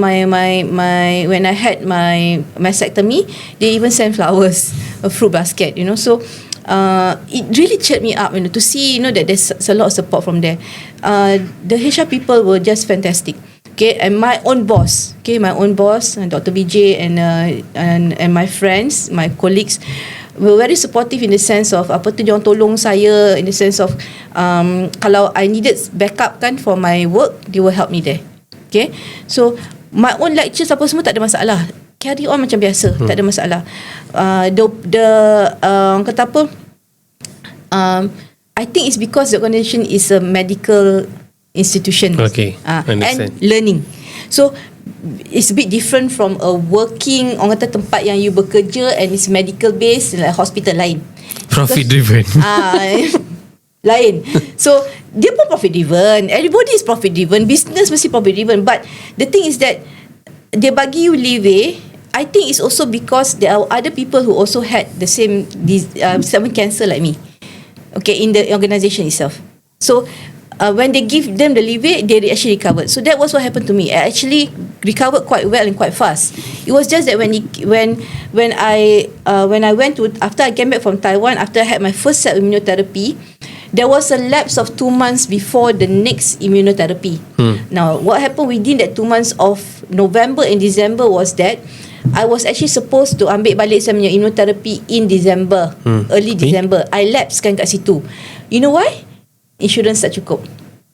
mastectomy, they even sent flowers, a fruit basket, So it really cheered me up, to see that there's a lot of support from there. The HR people were just fantastic. Okay, and my own boss, Dr. BJ and my friends, my colleagues were very supportive in the sense of apa tu diorang tolong saya, in the sense of kalau I needed backup kan for my work, they will help me there. Okay, so my own lectures apa semua tak ada masalah, carry on macam biasa, tak ada masalah. Kata apa, I think it's because the organisation is a medical institution, and learning. So it's a bit different from a working, orang kata tempat yang you bekerja and it's medical based, like hospital lain. Profit driven. Lain. So dia pun profit driven. Everybody is profit driven. Business mesti profit driven. But the thing is that dia bagi you leeway. I think it's also because there are other people who also had the same cancer like me. Okay, in the organisation itself. So when they give them the leeway, they actually recovered. So that was what happened to me. I actually recovered quite well and quite fast. It was just that when I went to, after I came back from Taiwan, after I had my first set of immunotherapy, there was a lapse of 2 months before the next immunotherapy. Now, what happened within that 2 months of November and December was that I was actually supposed to ambil balik saya punya immunotherapy in December, early December. I lapse kan kat situ. You know why? Insurans tak cukup.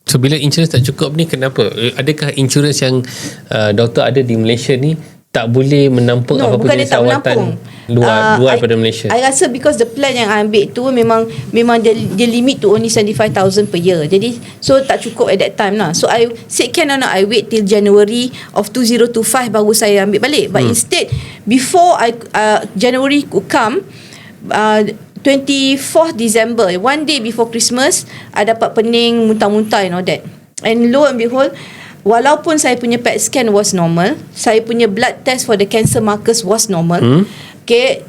So bila insurans tak cukup ni, kenapa? Adakah insurans yang doktor ada di Malaysia ni tak boleh menampung apa-apa jenis rawatan luar daripada Malaysia? I rasa because the plan yang I ambil tu memang dia limit to only 75,000 per year. Jadi so tak cukup at that time lah. So I said can or not I wait till January of 2025 baru saya ambil balik. But instead before January could come, 24th December, one day before Christmas, I dapat pening, muntah-muntah and all that. And lo and behold, walaupun saya punya PET scan was normal, saya punya blood test for the cancer markers was normal, okay,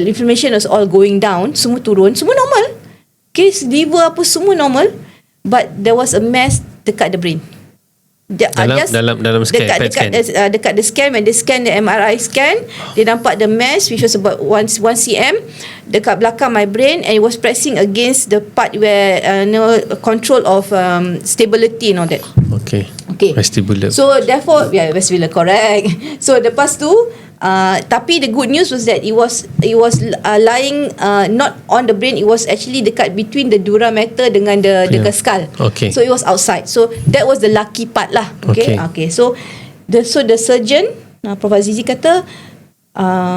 inflammation was all going down, semua turun, semua normal, okay, liver apa semua normal, but there was a mass dekat the brain. Dalam scan, dekat the scan, when they scan the MRI scan, dia nampak the mass which was about 1 cm dekat belakang my brain, and it was pressing against the part where control of stability and all that. Okay. Vestibular. So therefore, vestibular, correct. So lepas tu tapi the good news was that it was lying not on the brain, it was actually dekat between the dura mater dengan the skull. Okay. So it was outside. So that was the lucky part lah. Okay. So the surgeon, Prof. Azizi kata,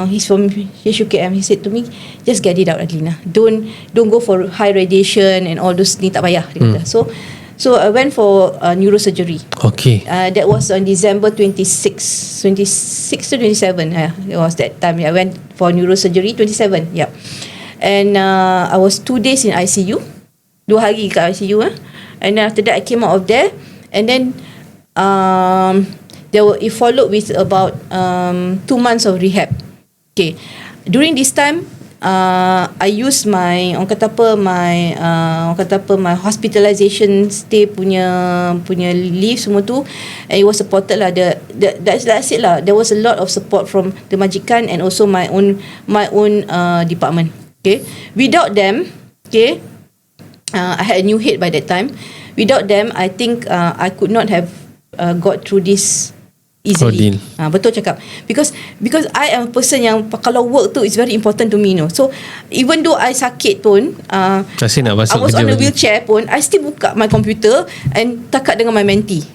he's from HUKM, he said to me, just get it out, Adlina. Don't go for high radiation and all those ni, tak payah, dia kata. So I went for neurosurgery. Okay. That was on December 26 to 27. It was that time. I went for neurosurgery 27. Yeah. And I was 2 days in ICU. 2 hari kat ICU. And then after that I came out of there. And then it followed with about 2 months of rehab. Okay. During this time, I use my my hospitalization stay punya leave semua tu, and it was supported lah. That's it lah. There was a lot of support from the majikan and also my own department. Okay, without them, okay, I had a new head by that time. Without them, I think I could not have got through this easily. Betul cakap. Because I am a person yang kalau work tu is very important to me, So even though I sakit pun, I was on a wheelchair pun, I still buka my computer and takat dengan my mentee.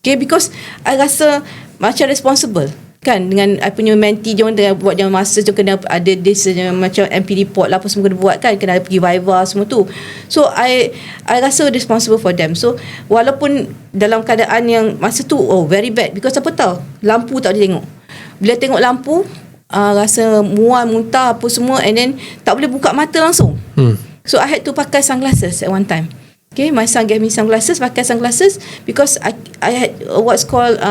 Okay, because I rasa macam responsible kan dengan I punya mentee. Dia orang buat jam masa tu kena ada this macam MP report lah apa semua kena buat kan, kena pergi viva semua tu. So I rasa responsible for them. So walaupun dalam keadaan yang masa tu very bad, because apa tahu lampu tak boleh tengok. Bila tengok lampu rasa mual, muntah apa semua, and then tak boleh buka mata langsung. So I had to pakai sunglasses at one time. Okay, my son gave me sunglasses, pakai sunglasses because I had what's called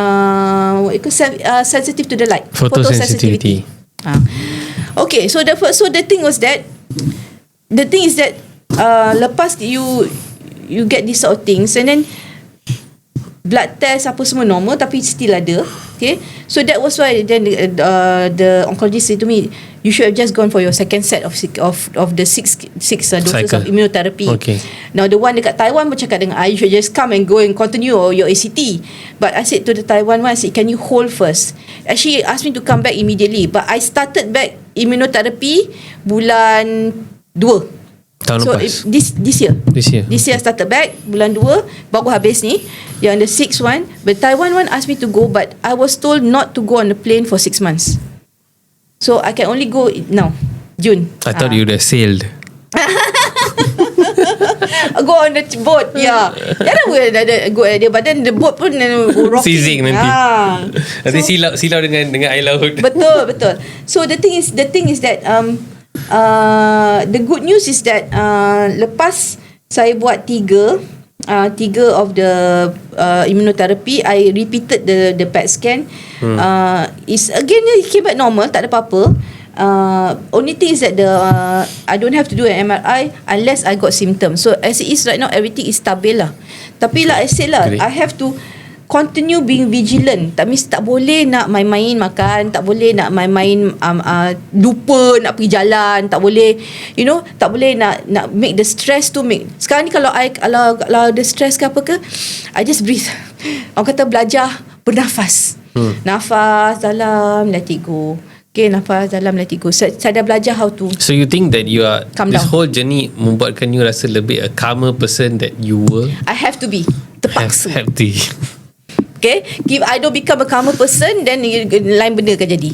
sensitive to the light, photosensitivity. Okay, so the thing is that lepas you get these sort of things, and then blood test apa semua normal tapi still ada. Okay, so that was why then the oncologist said to me, you should have just gone for your second set of the six doses of immunotherapy. Okay. Now the one dekat Taiwan bercakap dengan I, you should just come and go and continue your ACT. But I said to the Taiwan one, I said, can you hold first? Actually asked me to come back immediately, but I started back immunotherapy bulan 2 tahun lepas. This year I started back bulan 2, baru habis ni yang the 6th one. But Taiwan one asked me to go, but I was told not to go on the plane for 6 months. So I can only go now, June. I thought you would have sailed. Go on the boat. Yeah. That was a good idea. But then the boat pun rocking. Seizing nanti. Nanti silau dengan air laut. Betul. So the thing is that the good news is that lepas saya buat 3 of the immunotherapy, I repeated the PET scan. Is again it came back normal, tak ada apa-apa. Only thing is that I don't have to do an MRI unless I got symptoms. So as it is right now, everything is stabil lah. Tapi like I said lah, I have to continue being vigilant. Tak means tak boleh nak main-main makan, tak boleh nak main-main lupa nak pergi jalan, tak boleh tak boleh nak make the stress to make. Sekarang ni kalau ada stress ke apa ke, I just breathe. Orang kata belajar bernafas. Nafas dalam, let it go. Okay, nafas dalam, let it go. Saya dah belajar how to. So you think that you are this whole journey membuatkan you rasa lebih a calmer person that you were? I have to be. Terpaksa. Have to. Okay, if I don't become a calmer person, then lain benda akan jadi.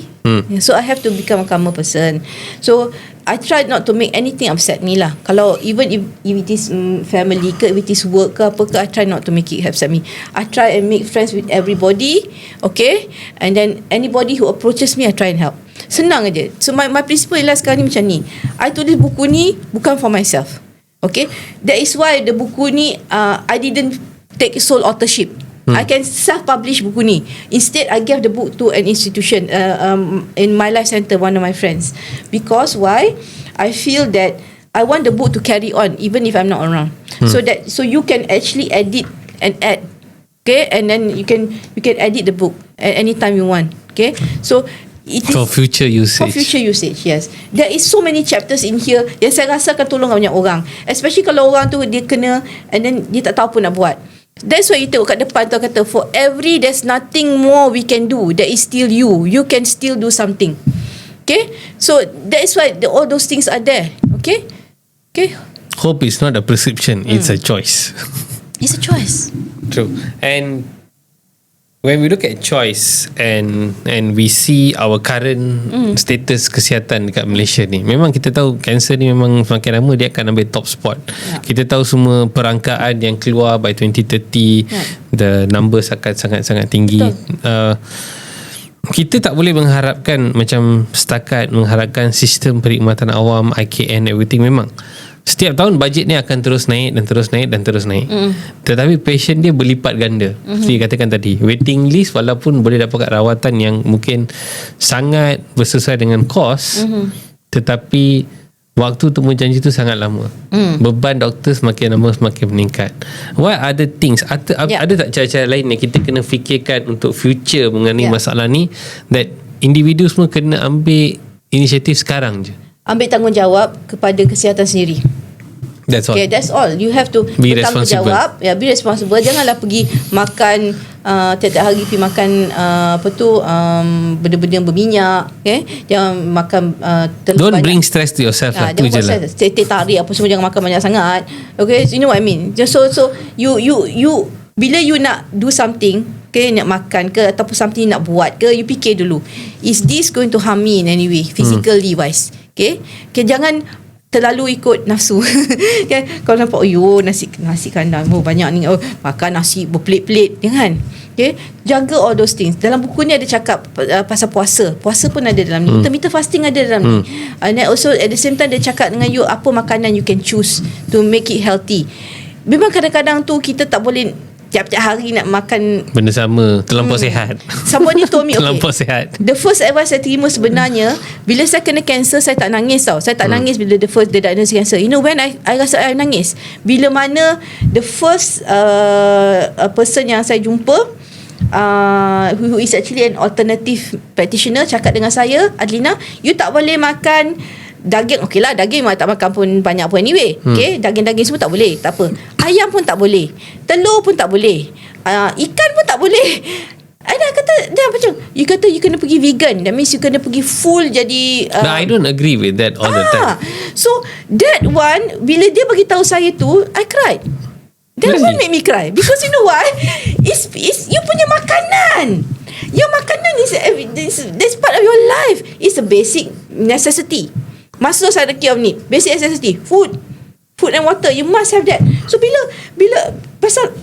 So I have to become a calmer person. So I try not to make anything upset me lah. Kalau even if it is family ke, if it is work ke apa ke, I try not to make it upset me. I try and make friends with everybody. Okay, and then anybody who approaches me, I try and help. Senang aja. So my principle ialah sekarang ni macam ni. I tulis buku ni bukan for myself. Okay, that is why the buku ni I didn't take sole authorship. I can self-publish buku ni. Instead, I gave the book to an institution in my life center, one of my friends. Because why? I feel that I want the book to carry on even if I'm not around. So you can actually edit and add. Okay, and then you can edit the book at any time you want. Okay, so it is for future usage. For future usage, yes. There is so many chapters in here yang saya rasa akan tolong banyak orang. Especially kalau orang tu dia kena and then dia tak tahu apa nak buat. That's why you tengok kat depan tu kata, for every there's nothing more we can do, there is still you. You can still do something. Okay, so that is why all those things are there. Okay. Hope is not a prescription, it's a choice. It's a choice. True. And when we look at choice and we see our current status kesihatan dekat Malaysia ni, memang kita tahu kanser ni memang semakin lama dia akan ambil top spot. Kita tahu semua perangkaan yang keluar by 2030, the numbers akan sangat-sangat tinggi. Kita tak boleh mengharapkan macam setakat mengharapkan sistem perkhidmatan awam, IKN, everything. Memang setiap tahun bajet ni akan terus naik dan terus naik dan terus naik. Tetapi patient dia berlipat ganda. Seperti katakan tadi, waiting list walaupun boleh dapatkan rawatan yang mungkin sangat bersesuai dengan kos, tetapi waktu temujanji tu sangat lama. Beban doktor semakin lama semakin meningkat. What other things? Ada tak cara-cara lain yang kita kena fikirkan untuk future mengenai masalah ni, that individu semua kena ambil inisiatif sekarang je? Ambil tanggungjawab kepada kesihatan sendiri. That's all. Okay, that's all. You have to Be responsible. bertanggungjawab. Be responsible. Janganlah pergi makan tiap-tiap hari pergi makan benda-benda yang berminyak. Okay, jangan makan terlalu Don't banyak. bring stress to yourself lah. Tu Jangan je buat lah. teh tarik apa semua, jangan makan banyak sangat. Okay, so you know what I mean. So you bila you nak do something, okay, nak makan ke ataupun something nak buat ke, you fikir dulu, is this going to harm me in any way physically wise? Okay, jangan terlalu ikut nafsu. Kan, kalau nampak nasi kandang banyak ni, makan nasi berpelit-pelit, jangan. Okay, jaga all those things. Dalam buku ni ada cakap pasal puasa pun ada dalam ni, intermittent fasting ada dalam ni, and then also at the same time dia cakap dengan you apa makanan you can choose to make it healthy. Memang kadang-kadang tu kita tak boleh tiap-tiap hari nak makan Benda sama, terlampau sihat. Somebody told me, Terlampau okay, sihat. the first advice saya terima sebenarnya, bila saya kena cancer, saya tak nangis tau. Saya tak nangis bila the diagnosis cancer. You know when I rasa I nangis? Bila mana the first person yang saya jumpa, who is actually an alternative practitioner, cakap dengan saya, Adlina, you tak boleh makan daging. Okey lah, daging tak makan pun banyak pun anyway. Okay, daging-daging semua tak boleh, tak apa. Ayam pun tak boleh, telur pun tak boleh, ikan pun tak boleh. I dah kata, dah macam you kata you kena pergi vegan. That means you kena pergi full jadi No, I don't agree with that all the time. So that one, bila dia bagi tahu saya tu, I cried. That Really? one make me cry. Because you know why? It's you punya makanan. Your makanan is that's part of your life. It's a basic necessity. Masuk hierarchy of need. Basic necessity. Food and water. You must have that. So bila pasal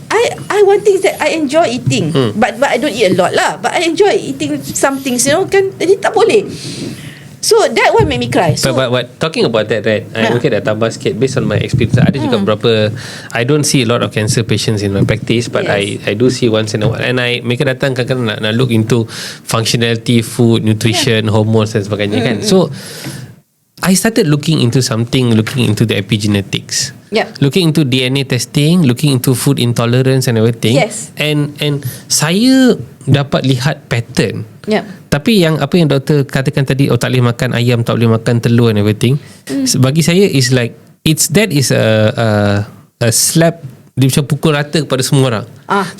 I want things that I enjoy eating. But I don't eat a lot lah. But I enjoy eating some things, you know, kan. Jadi tak boleh. So that one made me cry. So But talking about that, right, I mungkin dah tambah sikit based on my experience. Ada juga beberapa, I don't see a lot of cancer patients in my practice, but Yes. I do see once in a while, and mereka datang kadang-kadang nak look into functionality, food, nutrition, hormones dan sebagainya kan. So I started looking into the epigenetics. Yep. Looking into DNA testing, looking into food intolerance and everything. Yes. And saya dapat lihat pattern. Yep. Tapi apa yang doktor katakan tadi, tak boleh makan ayam, tak boleh makan telur and everything, bagi saya is like that is a slap, dia macam pukul rata kepada semua orang.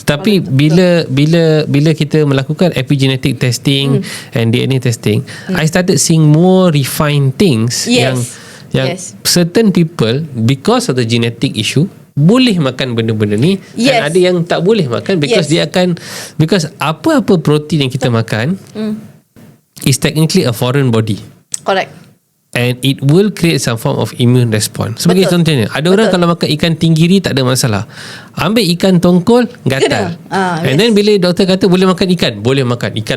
Tapi bila kita melakukan epigenetic testing and DNA testing, I started seeing more refined things. Yes. yang Yes. certain people, because of the genetic issue, boleh makan benda-benda ni, Yes. dan ada yang tak boleh makan because Yes. because apa-apa protein yang kita makan is technically a foreign body, Correct. and it will create some form of immune response. Sebagai Betul. contohnya, ada orang Betul. kalau makan ikan tinggiri tak ada masalah, ambil ikan tongkol gatal, and then bila doktor kata boleh makan ikan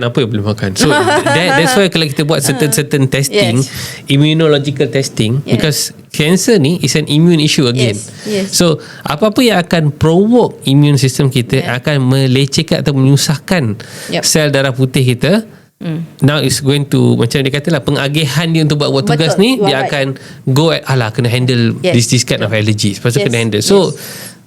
apa yang boleh makan. So that's why kalau kita buat certain testing, immunological testing, because cancer ni is an immune issue again. Yes. So apa-apa yang akan provoke immune system kita akan melecehkan atau menyusahkan sel darah putih kita. Now is going to, macam dia kata lah, pengagihan dia untuk buat tugas Betul, ni, you dia are akan go at, kena handle this kind of allergies, pasal kena handle. So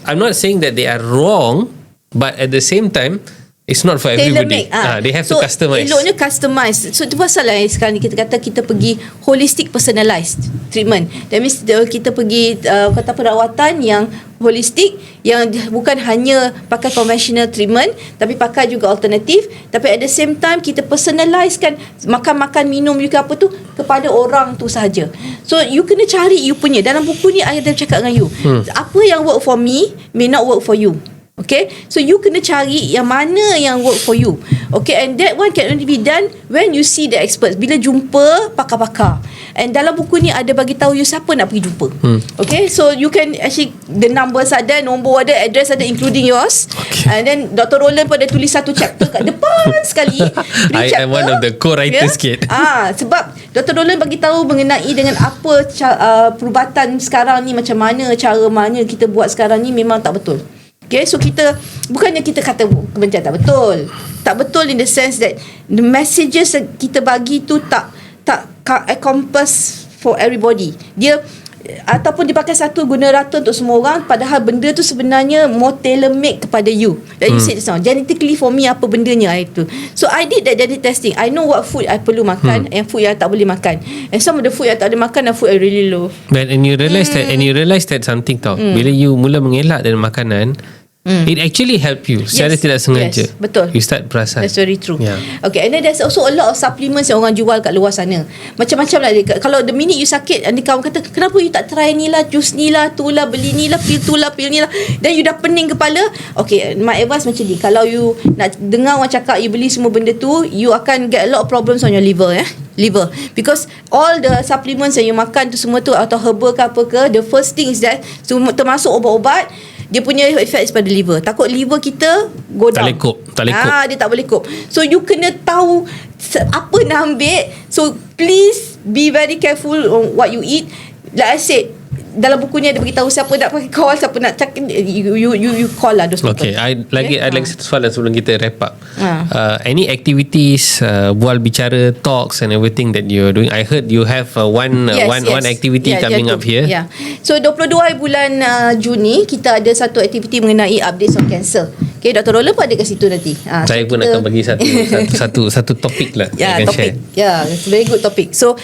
I'm not saying that they are wrong, but at the same time it's not for everybody. They have to customize. Eloknya customize. So itu pasal lah sekarang ni kita kata kita pergi holistic personalized treatment. That means kita pergi kata perawatan yang holistik, yang bukan hanya pakai conventional treatment, tapi pakai juga alternatif, tapi at the same time kita personalizekan makan-makan, minum juga apa tu kepada orang tu sahaja. So you kena cari you punya. Dalam buku ni I ada cakap dengan you, apa yang work for me may not work for you. Okay, so you kena cari yang mana yang work for you. Okay, and that one can only be done when you see the experts. Bila jumpa pakar-pakar. And dalam buku ni ada bagi tahu you siapa nak pergi jumpa. Okay, so you can actually, the numbers ada, nombor ada, address ada, including yours. Okay. And then Dr. Roland pun ada tulis satu chapter kat depan sekali. I'm one of the co-writers sikit. Sebab Dr. Roland bagi tahu mengenai dengan apa perubatan sekarang ni, macam mana cara mana kita buat sekarang ni memang tak betul. Okay, so kita bukannya kita kata kebencian, tak betul. Tak betul in the sense that the messages that kita bagi tu tak encompass for everybody. Dia ataupun dia pakai satu guna rata untuk semua orang, padahal benda tu sebenarnya more tailor-made kepada you. Like you said just now, genetically for me apa bendanya itu. So I did that genetic testing. I know what food I perlu makan and food yang tak boleh makan. And some of the food yang tak boleh makan are food I really love. And you realise that something tau. Bila you mula mengelak dari makanan, it actually help you secara tidak sengaja. Yes, betul. You start perasan. That's very true. Yeah. Okay, and then there's also a lot of supplements yang orang jual kat luar sana. Macam-macam lah. Kalau the minute you sakit, nanti kawan kata, kenapa you tak try ni lah, jus ni lah, tu lah, beli ni lah, pil tu lah, pil ni lah. Then you dah pening kepala. Okay, my advice macam ni. Kalau you nak dengar orang cakap, you beli semua benda tu, you akan get a lot of problems on your liver. Liver, because all the supplements yang you makan tu semua tu, atau herbal ke apa ke, the first thing is that, termasuk ubat-ubat, dia punya effect pada liver. Takut liver kita go down. Tak lekuk. Dia tak boleh cope. So you kena tahu apa nak ambil. So please be very careful on what you eat. Like I said, dalam bukunya dia beritahu siapa nak pakai call, siapa nak cakap, you call lah those people. Okay, I'd like satu soalan sebelum kita wrap up. Any activities, bual bicara, talks and everything that you're doing? I heard you have one activity coming up here. Yeah. So 22 bulan Juni kita ada satu aktiviti mengenai updates on cancer. Okay, Dr. Roland pun ada kat situ nanti. Saya pun akan bagi satu topik lah. Topik. It's a very good topic. So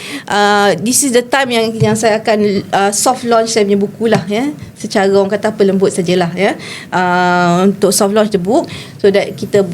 this is the time yang saya akan soft launch saya punya buku lah, secara orang kata apa, lembut sajalah, untuk soft launch the book, so that kita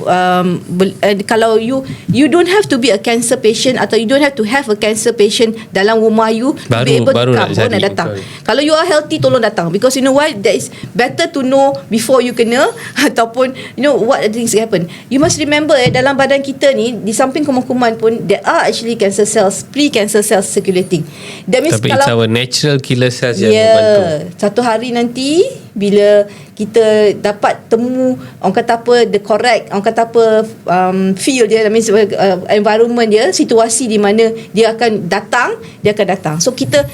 kalau you don't have to be a cancer patient, atau you don't have to have a cancer patient dalam rumah you to be able to come, nak datang. Kalau you are healthy, tolong datang, because you know why, that is better to know before you kena, ataupun you know what things happen. You must remember, dalam badan kita ni, di samping kuman-kuman pun, there are actually cancer cells, pre-cancer cells circulating. That means tapi kalau it's our natural killer cells yang membantu. Satu hari nanti bila kita dapat temu, orang kata apa, the correct, orang kata apa, feel dia, environment dia, situasi di mana dia akan datang. So kita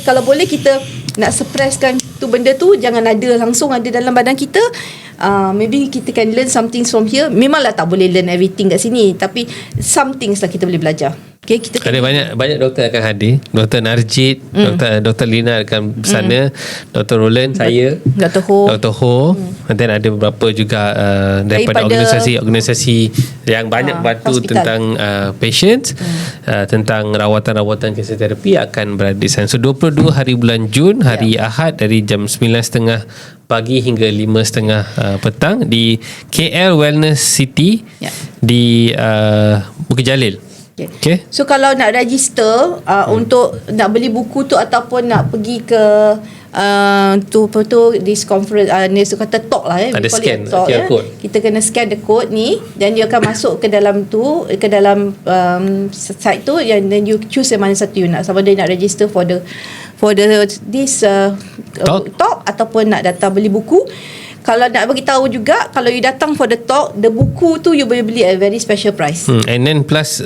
kalau boleh, kita nak suppresskan tu benda tu, jangan langsung ada dalam badan kita. Maybe kita can learn something from here. Memanglah tak boleh learn everything kat sini, tapi some things lah kita boleh belajar. Okay, kita ada banyak doktor akan hadir. Doktor Narjit, Doktor Lina akan bersana, Doktor Roland, saya, Dr. Ho, dan ada beberapa juga daripada organisasi yang banyak bantu hospital, tentang patients, tentang rawatan kanser terapi akan berada di sana. So 22 hari bulan Jun, hari Ahad, dari jam 9.30 pagi hingga 5.30 petang di KL Wellness City, di Bukit Jalil. Okay. So kalau nak register untuk nak beli buku tu, ataupun nak pergi ke this conference, ni kata talk lah, ada scan talk, QR code. Kita kena scan the code ni, dan dia akan masuk ke dalam site tu, and then you choose yang mana satu you nak, sama ada nak register for this talk ataupun nak datang beli buku. Kalau nak bagi tahu juga, kalau you datang for the talk, the buku tu you boleh beli at a very special price. And then plus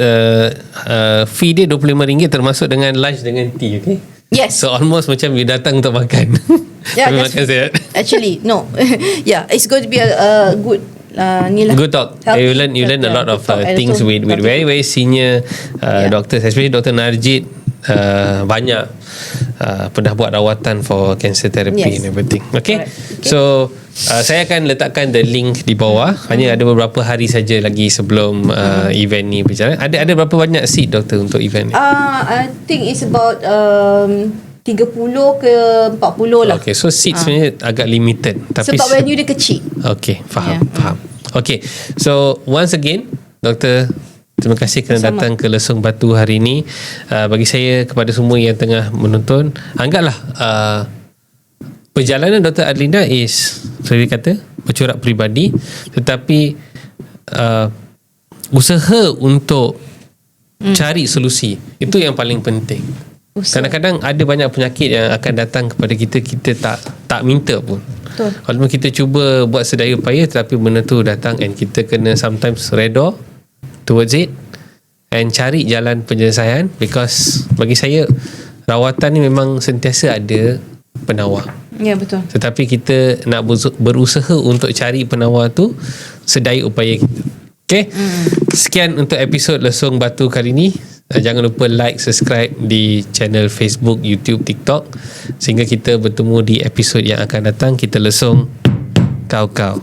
fee dia RM25 termasuk dengan lunch dengan tea, okay? Yes. So almost macam you datang untuk makan. Tapi makan sihat. Actually, no. It's going to be a good good talk. You learn a lot of things with very very senior doctors, especially Dr. Narjit. Banyak pernah buat rawatan for cancer therapy and everything. Okay. So saya akan letakkan the link di bawah. Hanya ada beberapa hari saja lagi sebelum event ni berjalan. Ada berapa banyak seat, doktor, untuk event ni? I think it's about 30 ke 40 lah. Okay, so seat sebenarnya agak limited, tapi sebab venue dia kecil. Okay, faham. Okay, so once again, doktor, terima kasih kerana datang ke Leesung Batu hari ini. Bagi saya, kepada semua yang tengah menonton, anggaplah perjalanan Dr. Adlina is, saya kata, bercorak peribadi, tetapi usaha untuk cari solusi, itu yang paling penting. Kadang-kadang ada banyak penyakit yang akan datang kepada kita tak minta pun. Betul. Kalau kita cuba buat sedaya upaya, tetapi benda tu datang, and kita kena sometimes redha towards it and cari jalan penyelesaian. Because bagi saya, rawatan ni memang sentiasa ada penawar. Ya, betul. Tetapi kita nak berusaha untuk cari penawar tu sedaya upaya kita. Okay. Sekian untuk episod Leesung Batu kali ni. Jangan lupa like, subscribe di channel Facebook, YouTube, TikTok, sehingga kita bertemu di episod yang akan datang. Kita lesung kau-kau.